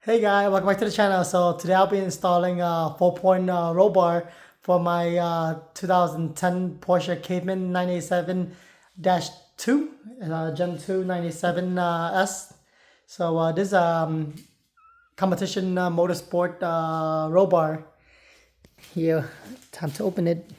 Hey guys, welcome back to the channel. So today I'll be installing a 4-point roll bar for my 2010 Porsche Cayman 987-2 Gen 2 97S. So this competition motorsport roll bar. Here, time to open it.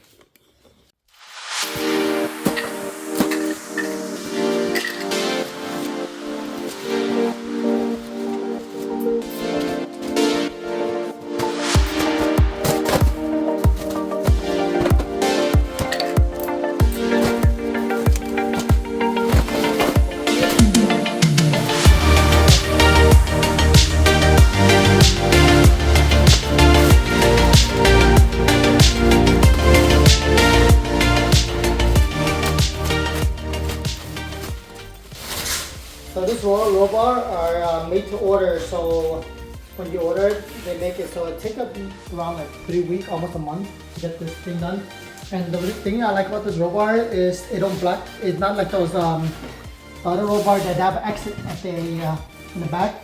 So this roll bar are made to order. So when you order it, they make it so it takes around like 3 weeks, almost a month to get this thing done. And the thing I like about this roll bar is it don't black. It's not like those other roll bars that have exit at the in the back.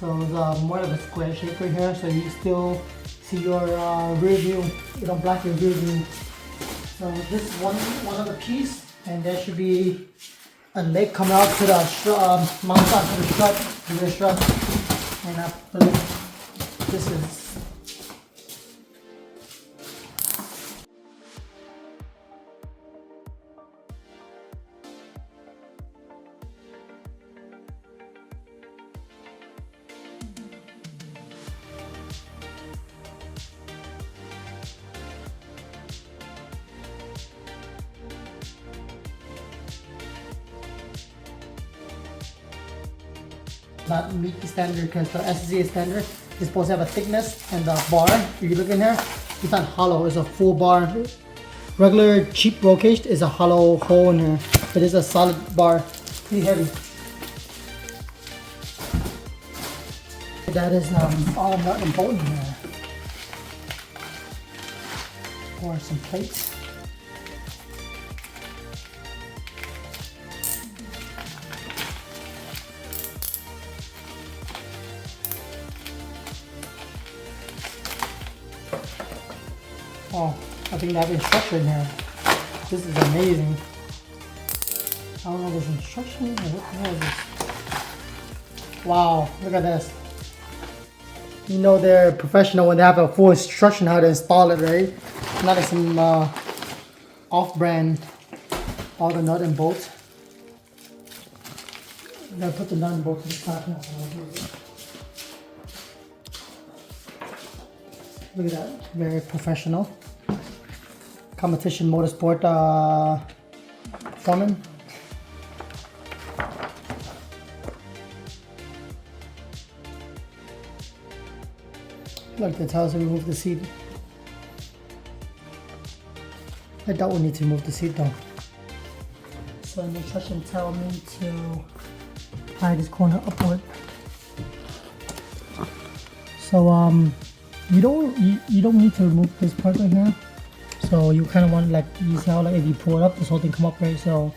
So it's more of a square shape right here. So you still see your rear view. It don't black your rear view. So this is one other piece, and there should be a leg coming out to the mount onto the strut, the rear strut, and I believe this is. Not meet the standard because the SZ standard is supposed to have a thickness, and the bar, if you look in here, it's not hollow, it's a full bar. Regular cheap roll cage is a hollow hole in here. It is a solid bar, pretty heavy. That is all nut and bolt in here. Or some plates. Oh, I think they have instruction here. This is amazing. I don't know if there's instruction or what the hell is this? Wow, look at this. You know they're professional when they have a full instruction how to install it, right? Not like some off-brand, all the nut and bolts. I'm gonna put the nut and bolt to the top now. Look at that, very professional. Competition motorsport foreman. Look, that tells us to remove the seat. I doubt we need to remove the seat though. So the instruction tell me to pry this corner upward. So you don't need to remove this part right here. So you kind of want, like, you see how, like, if you pull it up, this whole thing come up, right? So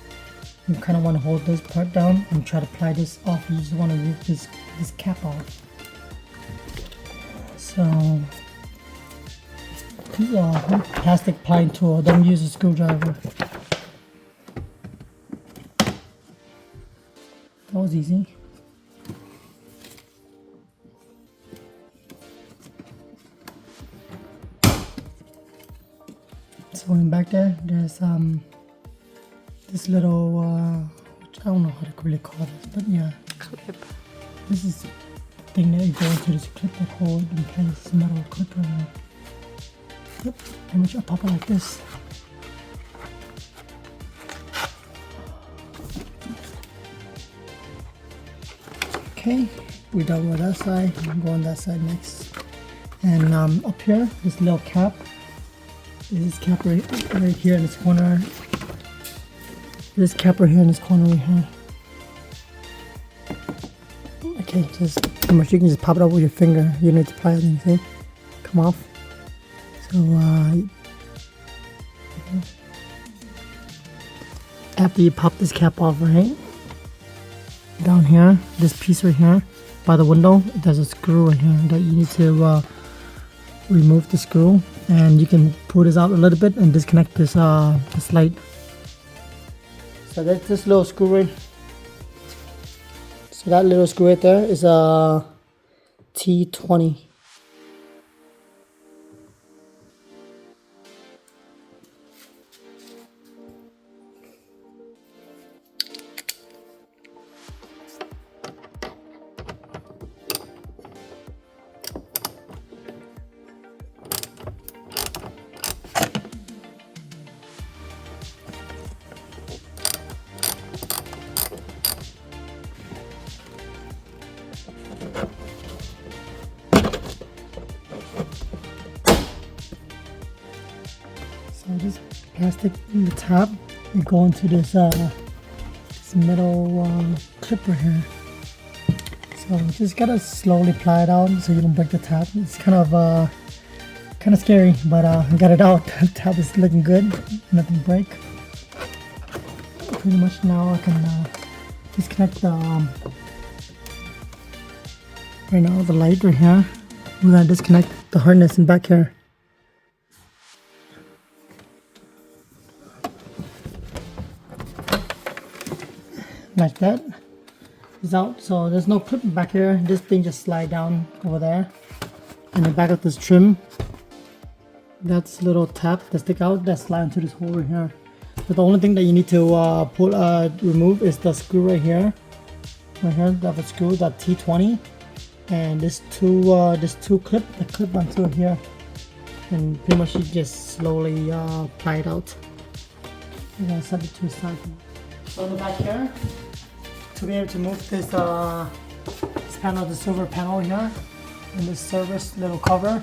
you kind of want to hold this part down and try to pry this off. You just want to remove this cap off. So this is a plastic plying tool. Don't use a screwdriver. That was easy. So in back there, there's this little which I don't know how to really call this, but yeah, clip. This is the thing that you go into this clip that hold and place metal clip right here. Yep, pretty much I pop it like this. Okay, we're done with that side. I'm going that side next. And up here, this little cap. This cap right here in this corner. This cap right here in this corner right here. Okay, just pretty much you can just pop it up with your finger. You don't need to apply anything. Come off. So after you pop this cap off, right, down here, this piece right here, by the window, there's a screw right here that you need to remove the screw, and you can pull this out a little bit and disconnect this light. So that's this little screw right. So that little screw right there is a T20. So this plastic in the top, we go into this metal clip right here. So just gotta slowly ply it out so you don't break the top. It's kind of scary, but I got it out. The top is looking good, nothing break. Pretty much now I can disconnect the right now the light right here. We're gonna disconnect the harness in back here. Like that. It's out, so there's no clip back here. This thing just slide down over there, and the back of this trim, that's a little tab that stick out that slide into this hole right here. But the only thing that you need to remove is the screw right here. Right here, that a screw, that T20, and this two clip, the clip onto here, and pretty much you just slowly pry it out. I'm gonna set it to the side. So in the back here, to be able to move this panel, the silver panel here, and this service little cover,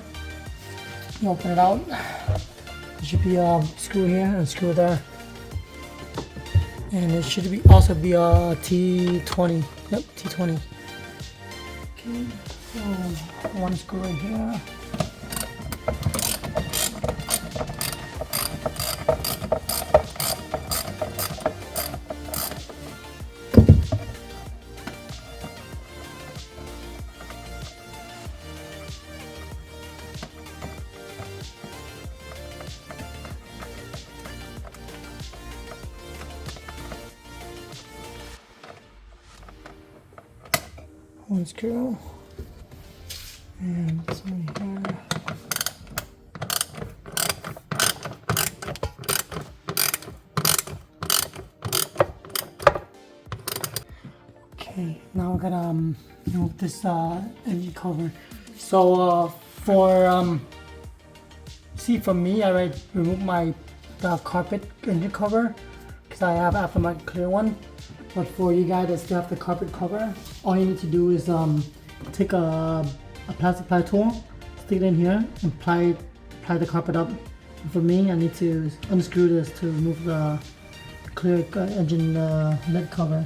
you open it out. There should be a screw here and a screw there, and it should also be a T20. Yep, T20. Okay, so one screw right here. One screw, and this one here. Okay, now we're gonna remove this engine cover. So for me, I already removed the carpet engine cover because I have aftermarket clear one. But for you guys that still have the carpet cover, all you need to do is take a plastic ply tool, stick it in here, and ply the carpet up. And for me, I need to unscrew this to remove the clear engine lid cover.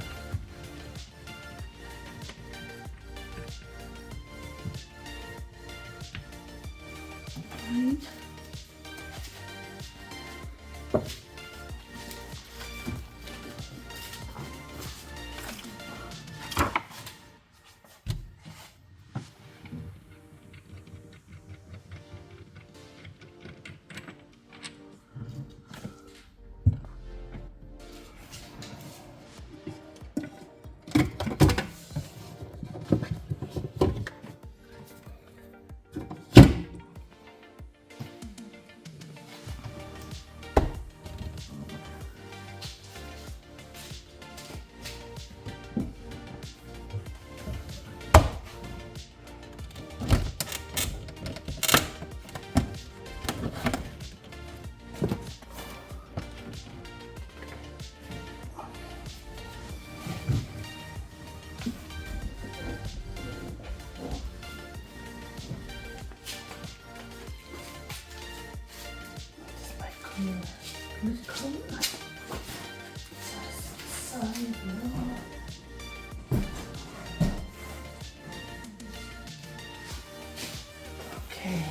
Okay.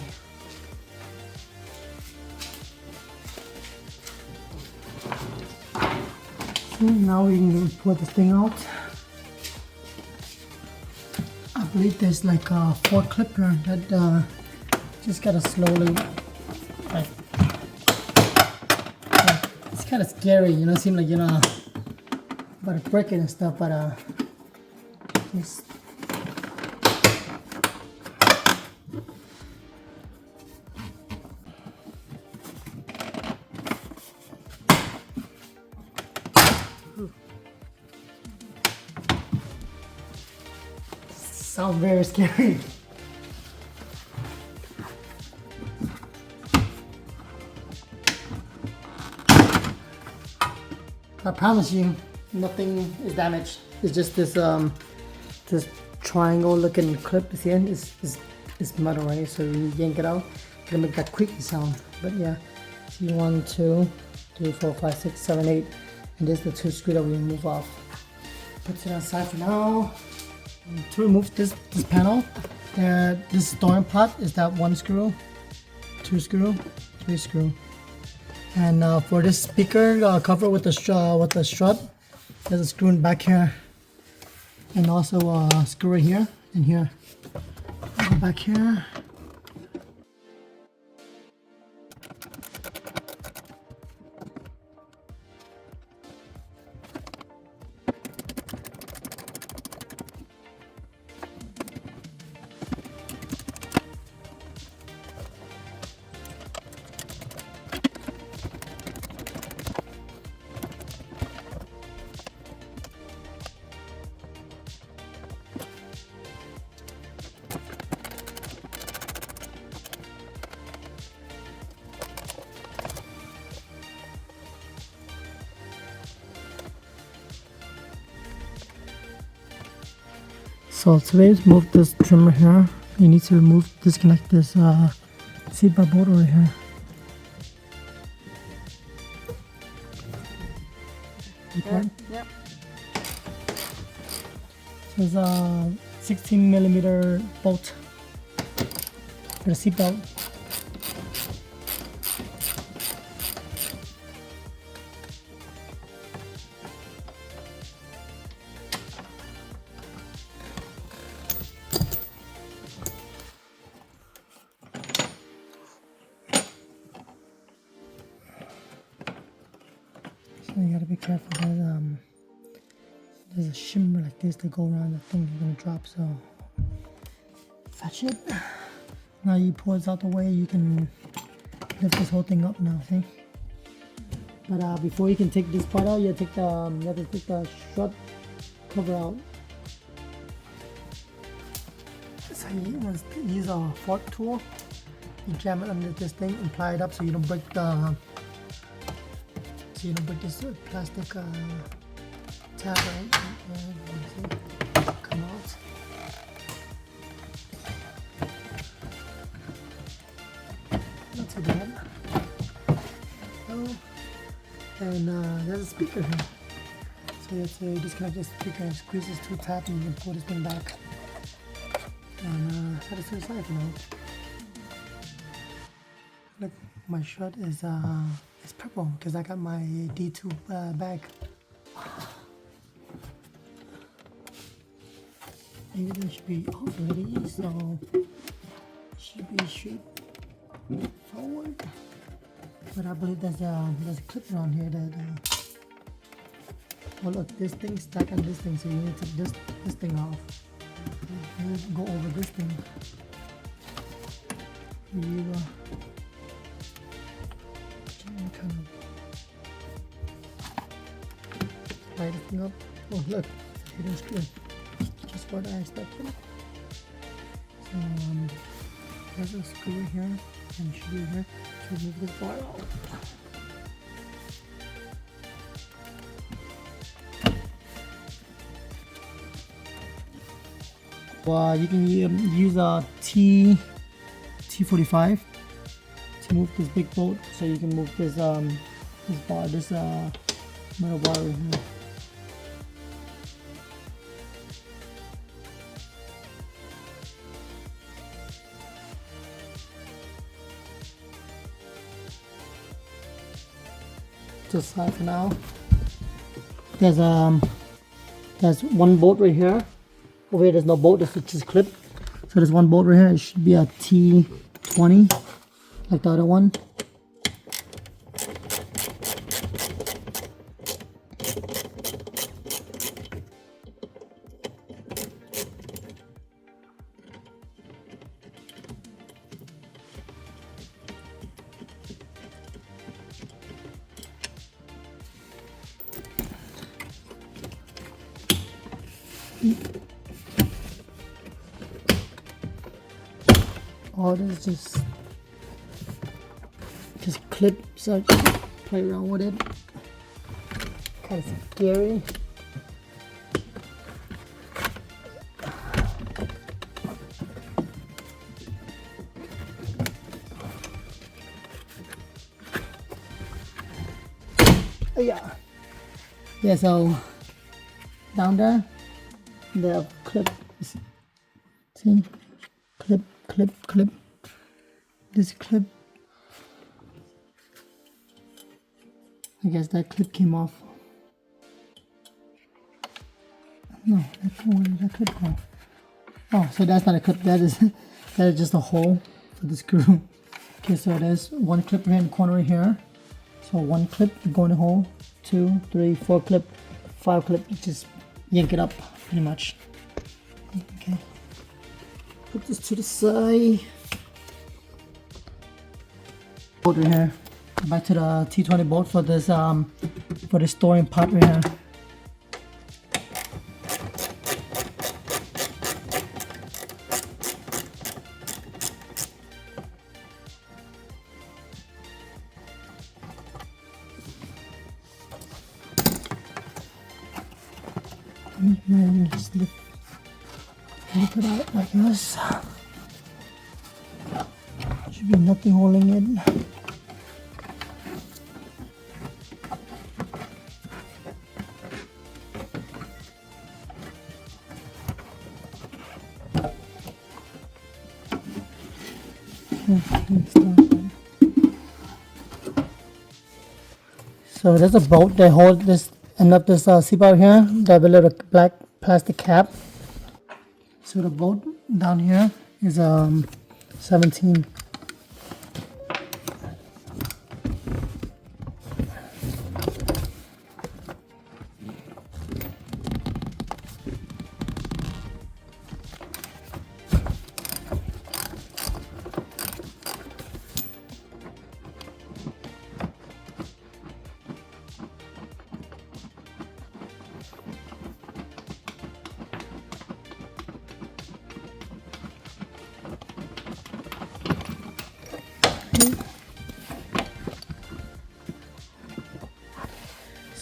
So now we can pull this thing out. believe there's like a 4 clip here that just gotta slowly like it's kind of scary, you know. It seems like, you know, about to break it and stuff, but just sounds very scary. I promise you, nothing is damaged. It's just this this triangle looking clip is here. It's metal, right? So when you yank it out, it's gonna make that creaky sound. But yeah, see 1, 2, 3, 4, 5, 6, 7, 8, and there's the 2 screws that we remove off. Put it aside for now. To remove this panel, this storing pot is that 1 screw, 2 screw, 3 screw. And for this speaker cover with the strut, there's a screw in back here, and also a screw right here and here. Go back here. So to remove this trimmer here, you need to disconnect this seat bar bolt over here. Yep. So it's a 16mm bolt for the seat belt. So you gotta be careful that there's a shimmer like this to go around the thing you're gonna drop. So fetch it. Now you pull this out the way, you can lift this whole thing up now, see? But before you can take this part out, you have to take the strut cover out. So you must use a fork tool. You jam it under this thing and ply it up so you don't break this plastic tab, right? And come out. Not too bad. Oh, and there's a speaker here. So you have to disconnect this speaker and squeeze this 2 tab and you can pull this thing back. And set it to the side for now. Look, my shirt is it's purple because I got my D2 bag. Maybe there should be already, so should be straight forward. But I believe there's a clip around here that. Oh look, this thing stuck on this thing, so you need to take this thing off. You go over this thing. You kind of slide this thing up. Oh look, it's a hidden screw. Just what I stepped in. So there's a screw here and a screw here to remove this bar out. You can use a T45 to move this big bolt, so you can move this metal bar right here. Just for now. There's 1 bolt right here. Over here there's no bolt, it's just clip. So there's one bolt right here. It should be a T20 like the other one. Oh, this is just clip, so I just play around with it. Kind of scary. Yeah, so down there the clip, see, clip, this clip, I guess that clip came off. No, where did that clip go? Oh, so that's not a clip, that is just a hole for the screw. Okay, so there's one clip here in the corner right here. So one clip go in the hole, 2, 3, 4 clip, 5 clip, just yank it up pretty much. Okay, put this to the side. Bolt right here. Back to the T20 bolt for this storing part right here. And just lift it out like this. Should be nothing holding it. So there's a bolt that holds this end of this seatbelt here. They have a little black plastic cap. So the bolt down here is 17.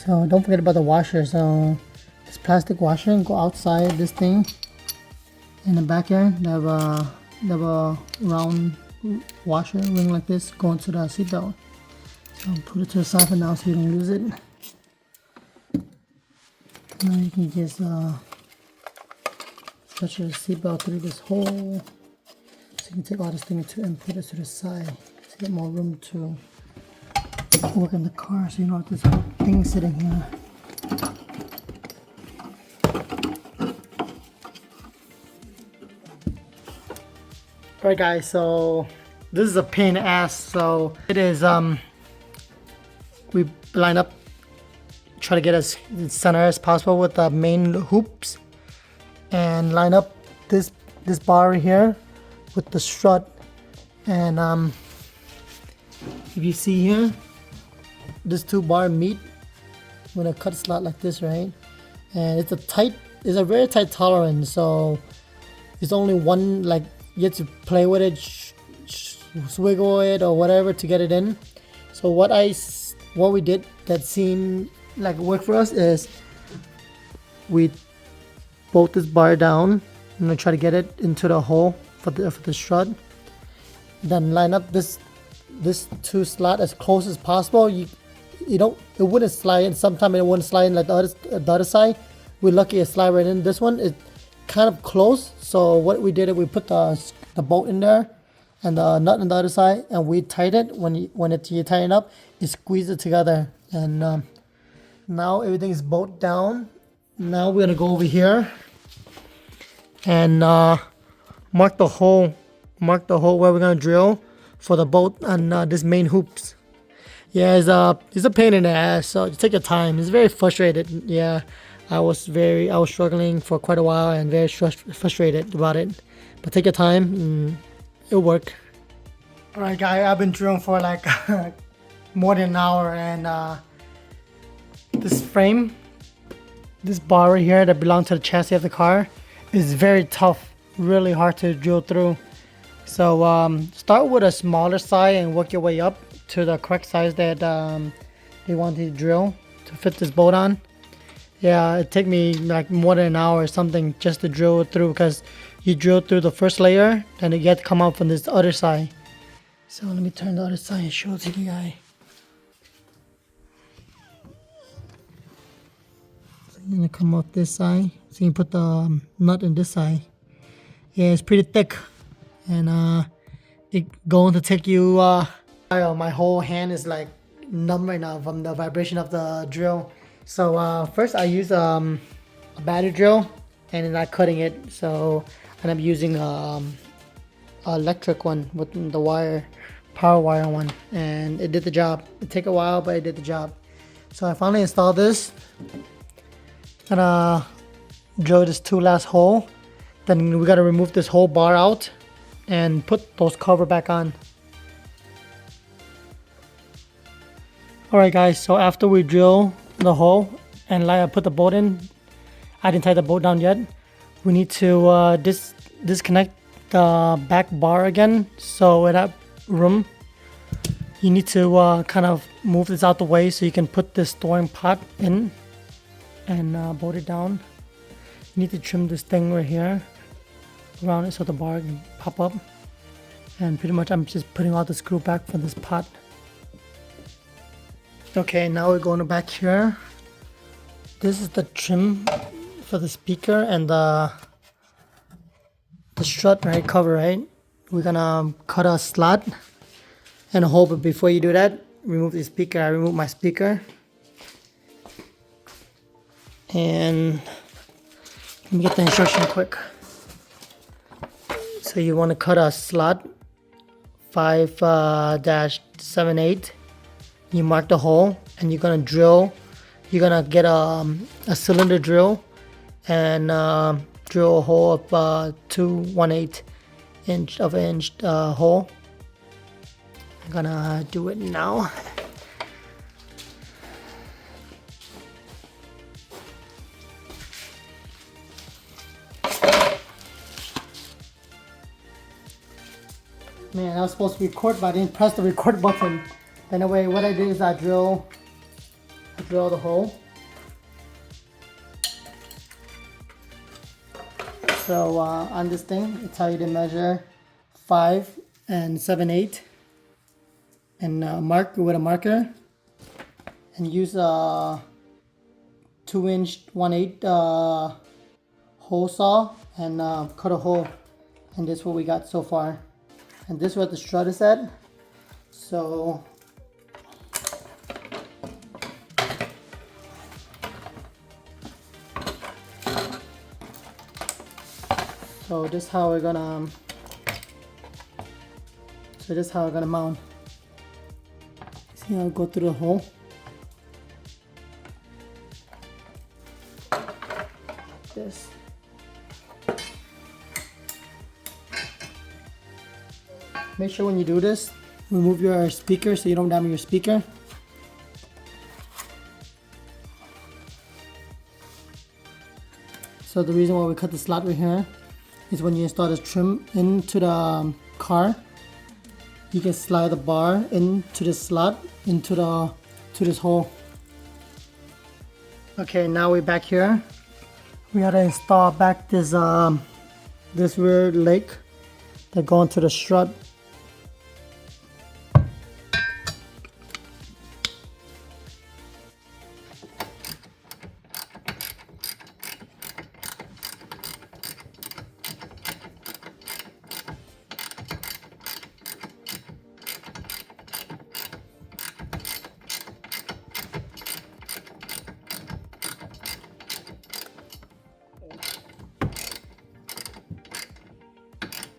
So don't forget about the washer. So this plastic washer, go outside this thing. In the back here, they have a round washer ring like this going to the seatbelt. So put it to the side for now so you don't lose it. Now you can just stretch your seatbelt through this hole. So you can take all this thing and put it to the side to get more room to work in the car, so you don't have this whole thing sitting here. Alright guys, so this is a pain in the ass. So it is we line up, try to get as center as possible with the main hoops, and line up this bar right here with the strut. And if you see here, this 2 bar meet with a cut slot like this, right? And it's a very tight tolerance, so it's only one, like, you have to play with it, swiggle it or whatever to get it in. So what we did that seemed like it worked for us is we bolt this bar down and try to get it into the hole for the strut. Then line up this 2 slot as close as possible. It wouldn't slide in. Sometimes it wouldn't slide in like the other side. We're lucky it slide right in. This one is kind of close. So what we did is we put the bolt in there and the nut on the other side, and we tighten it. When you tighten up, you squeeze it together. And now everything is bolted down. Now we're gonna go over here and mark the hole where we're gonna drill for the bolt on this main hoops. Yeah, it's a pain in the ass, so just take your time. It's very frustrated. Yeah, I was struggling for quite a while and very frustrated about it. But take your time and it'll work. Alright guys, I've been drilling for like more than an hour, and this frame, this bar right here that belongs to the chassis of the car is very tough, really hard to drill through. So start with a smaller size and work your way up to the correct size that they want you to drill to fit this bolt on. Yeah, it took me like more than an hour or something just to drill it through, because you drill through the first layer, then you get to come out from this other side. So let me turn the other side and show it to you guys. So you're gonna come off this side, so you put the nut in this side. Yeah, it's pretty thick, and it's going to take you my whole hand is like numb right now from the vibration of the drill. So first I use a battery drill and then not cutting it, so I'm using electric one with the wire, power wire one, and it did the job. It took a while, but it did the job. So I finally installed this. Gonna drill this two last hole, then we gotta remove this whole bar out and put those cover back on. Alright guys, so after we drill the hole and like I put the bolt in, I didn't tie the bolt down yet. We need to disconnect the back bar again. So in that room, you need to kind of move this out the way so you can put this storing pot in and bolt it down. You need to trim this thing right here around it so the bar can pop up. And pretty much I'm just putting out the screw back for this pot. Okay, now we're going back here. This is the trim for the speaker and the strut, right, cover, right? We're gonna cut a slot and a hole, but before you do that, remove the speaker. I remove my speaker. And let me get the instruction quick. So you want to cut a slot 5-78. You mark the hole and you're gonna drill. You're gonna get a cylinder drill and drill a hole of 2/1/8 inch hole. I'm gonna do it now. Man, I was supposed to record, but I didn't press the record button. Anyway, what I did is I drill the hole. So on this thing, it's how you to measure 5-7/8 and mark with a marker, and use a 2-1/8 hole saw and cut a hole. And this is what we got so far. And this is what the strut is at. So this is how we're gonna mount. See how I go through the hole? This. Make sure when you do this, remove your speaker so you don't damage your speaker. So the reason why we cut the slot right here is when you install this trim into the car, you can slide the bar into the slot into this hole. Okay, now we're back here. We gotta install back this rear leg that go into the strut.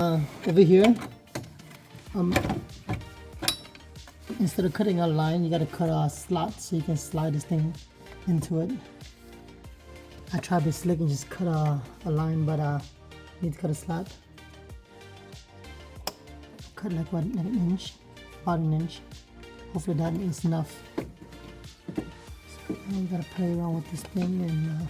Over here, instead of cutting a line, you gotta cut a slot so you can slide this thing into it. I try to be slick and just cut a line, but you need to cut a slot. Cut like what, like an inch, about an inch. Hopefully that is enough. So now you gotta play around with this thing and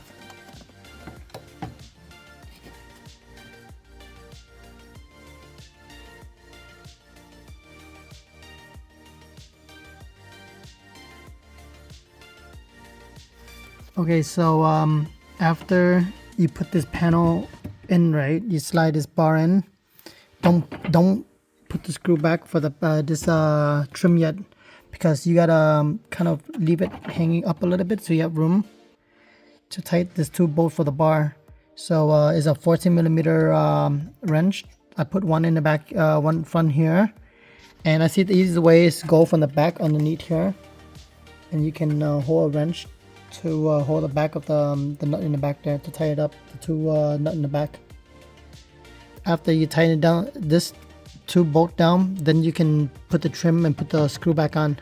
okay, so after you put this panel in, right, you slide this bar in. Don't put the screw back for the this trim yet, because you gotta kind of leave it hanging up a little bit so you have room to tighten this two bolt for the bar. So it's a 14mm wrench. I put one in the back, one front here, and I see the easiest way is go from the back underneath here, and you can hold a wrench to hold the back of the nut in the back there to tie it up, the two nut in the back. After you tighten it down, this two bolt down, then you can put the trim and put the screw back on.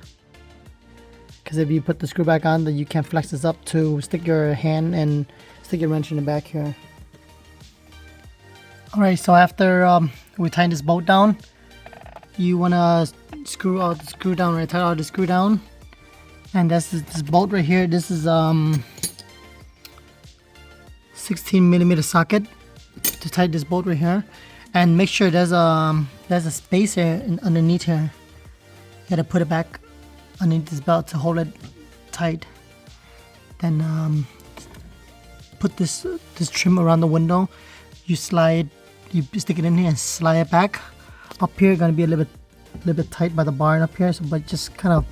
Because if you put the screw back on, then you can flex this up to stick your hand and stick your wrench in the back here. Alright, so after we tighten this bolt down, you wanna screw out the screw down, right? Tighten out the screw down. And that's this bolt right here. This is 16mm socket to tighten this bolt right here, and make sure there's a space here underneath here. You gotta put it back underneath this belt to hold it tight. Then put this trim around the window. You stick it in here and slide it back. Up here gonna be a little bit tight by the bar up here, so but just kind of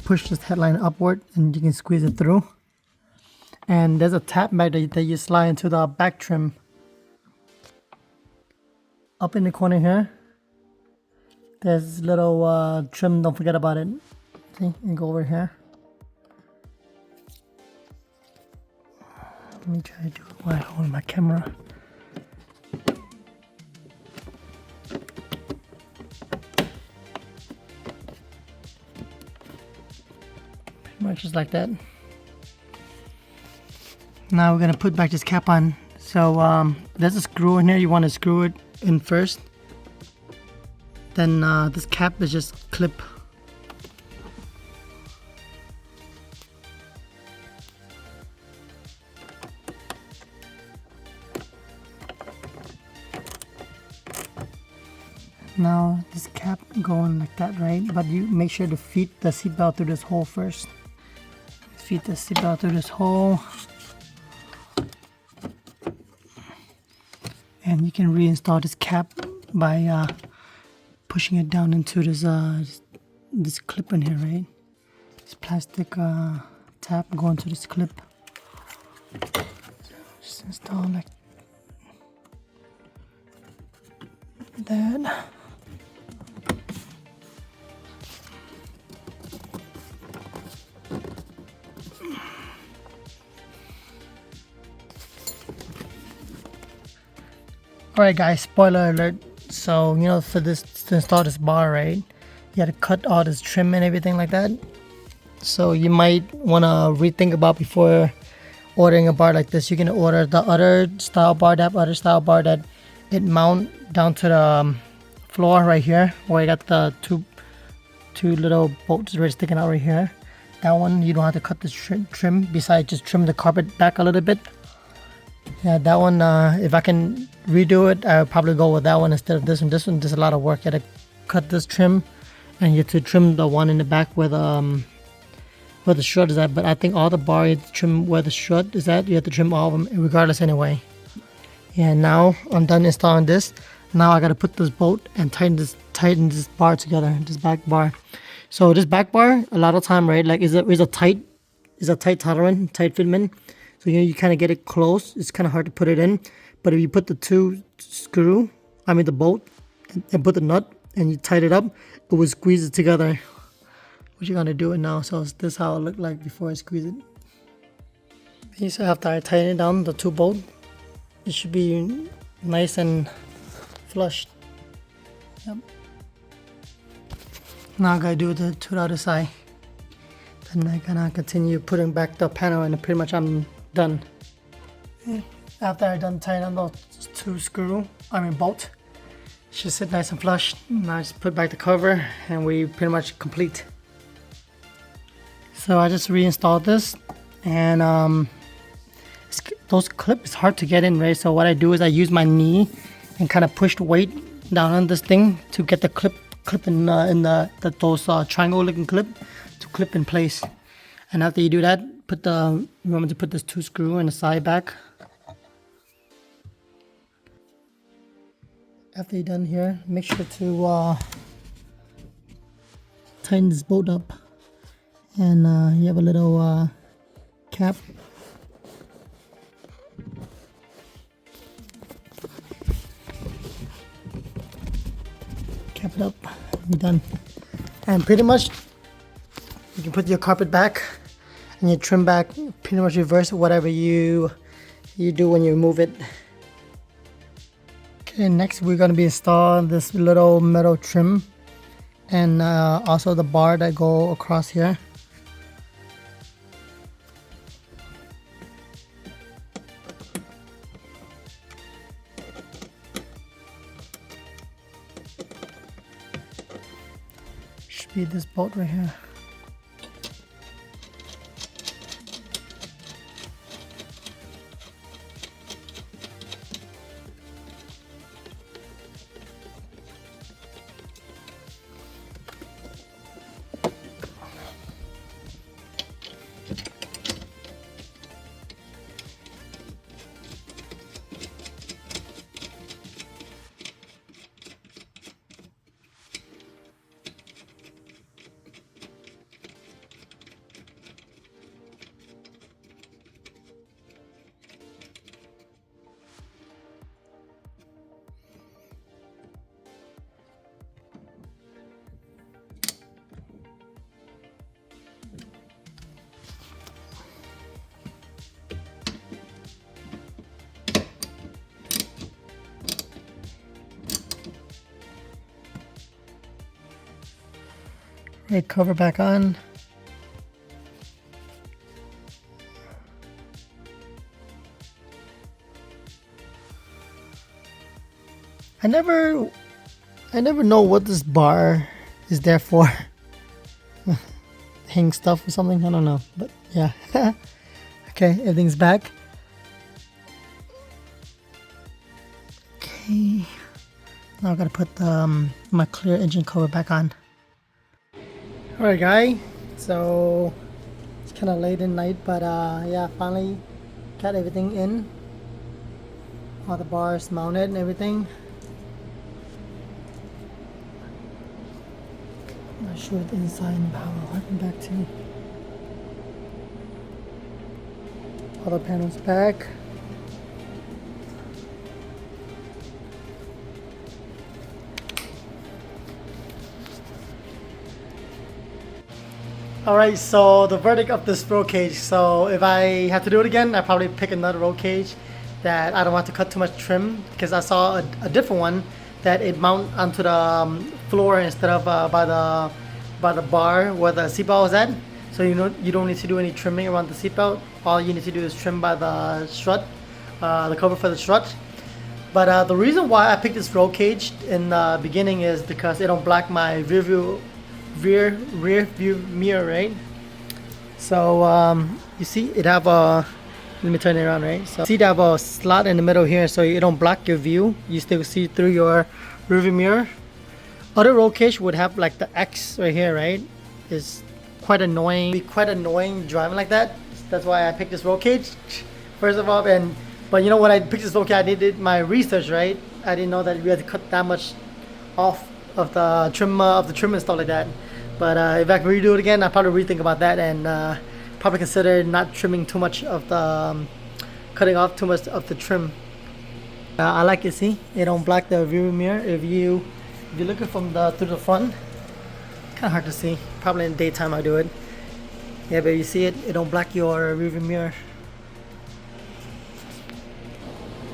push this headline upward and you can squeeze it through. And there's a tab back that you slide into the back trim. Up in the corner here, there's little trim, don't forget about it. See, and go over here. Let me try to do it while I hold my camera. Much just like that. Now we're gonna put back this cap on. So there's a screw in here. You want to screw it in first. Then this cap is just clip. Now this cap going like that, right? But you make sure to feed the seatbelt through this hole first. Feed the seatbelt through this hole, and you can reinstall this cap by pushing it down into this clip in here, right? This plastic tab going to this clip. Just install like that. Alright guys, spoiler alert. So, you know, for this, to install this bar, right, you had to cut all this trim and everything like that. So you might want to rethink about before ordering a bar like this. You can order the other style bar that it mount down to the floor right here, where you got the two little bolts already sticking out right here. That one you don't have to cut this trim, besides just trim the carpet back a little bit. Yeah, that one, if I can redo it, I'll probably go with that one instead of this one. This one, there's a lot of work. You have to cut this trim, and you have to trim the one in the back where the strut is at. But I think all the bar, you have to trim where the strut is at. You have to trim all of them regardless anyway. Yeah, now I'm done installing this. Now I got to put this bolt and tighten this bar together, this back bar. So this back bar, a lot of time, right, like is a tight tolerant, tight fitment. So you kind of get it close. It's kind of hard to put it in. But if you put the the bolt, and put the nut, and you tighten it up, it will squeeze it together. What you're gonna do it now. So this is how it looked like before I squeeze it. So after I tighten it down, the two bolt, it should be nice and flush. Yep. Now I gotta do the to the other side. Then I'm gonna continue putting back the panel and pretty much I'm done. After I done tying on those 2 bolt, should sit nice and flush. Now I just put back the cover and we pretty much complete. So I just reinstalled this, and those clips is hard to get in, right? So what I do is I use my knee and kind of push the weight down on this thing to get the clip in those triangle looking clip to clip in place. And after you do that, remember to put this 2 screw in the side back. After you're done here, make sure to tighten this bolt up, and you have a little cap. Cap it up, you're done. And pretty much you can put your carpet back and your trim back, pretty much reverse whatever you do when you move it. Okay, next we're going to be installing this little metal trim and also the bar that go across here. Should be this bolt right here. Right, cover back on. I never know what this bar is there for. Hang stuff or something, I don't know, but yeah. Okay, everything's back. Okay, now I gotta put my clear engine cover back on. Alright guys, so it's kind of late at night, but yeah, finally got everything in. All the bars mounted and everything. Not sure the inside and power harken back to. All the panels back. Alright, so the verdict of this roll cage. So if I have to do it again, I probably pick another roll cage that I don't want to cut too much trim, because I saw a different one that it mount onto the floor instead of by the bar where the seatbelt is at. So you don't need to do any trimming around the seatbelt. All you need to do is trim by the strut, the cover for the strut. But the reason why I picked this roll cage in the beginning is because it don't block my rear view mirror, right? So you see it have a, let me turn it around, right? So see it have a slot in the middle here, so you don't block your view. You still see through your rear view mirror. Other roll cage would have like the X right here, right? It's quite annoying. Be quite annoying driving like that. That's why I picked this roll cage first of all. But you know, when I picked this roll cage, I did my research, right? I didn't know that we had to cut that much off of the trim and stuff like that. But if I can redo it again, I'll probably rethink about that and probably consider not trimming too much of the cutting off too much of the trim. I like it. See, it don't block the rear mirror. If you look at from through the front, kind of hard to see. Probably in daytime I do it. Yeah, but you see it don't block your rear view mirror.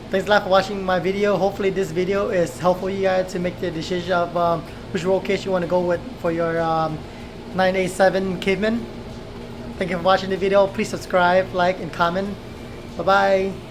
Thanks a lot for watching my video. Hopefully this video is helpful you guys to make the decision of which roll case you want to go with for your 987 Cayman. Thank you for watching the video. Please subscribe, like, and comment. Bye bye.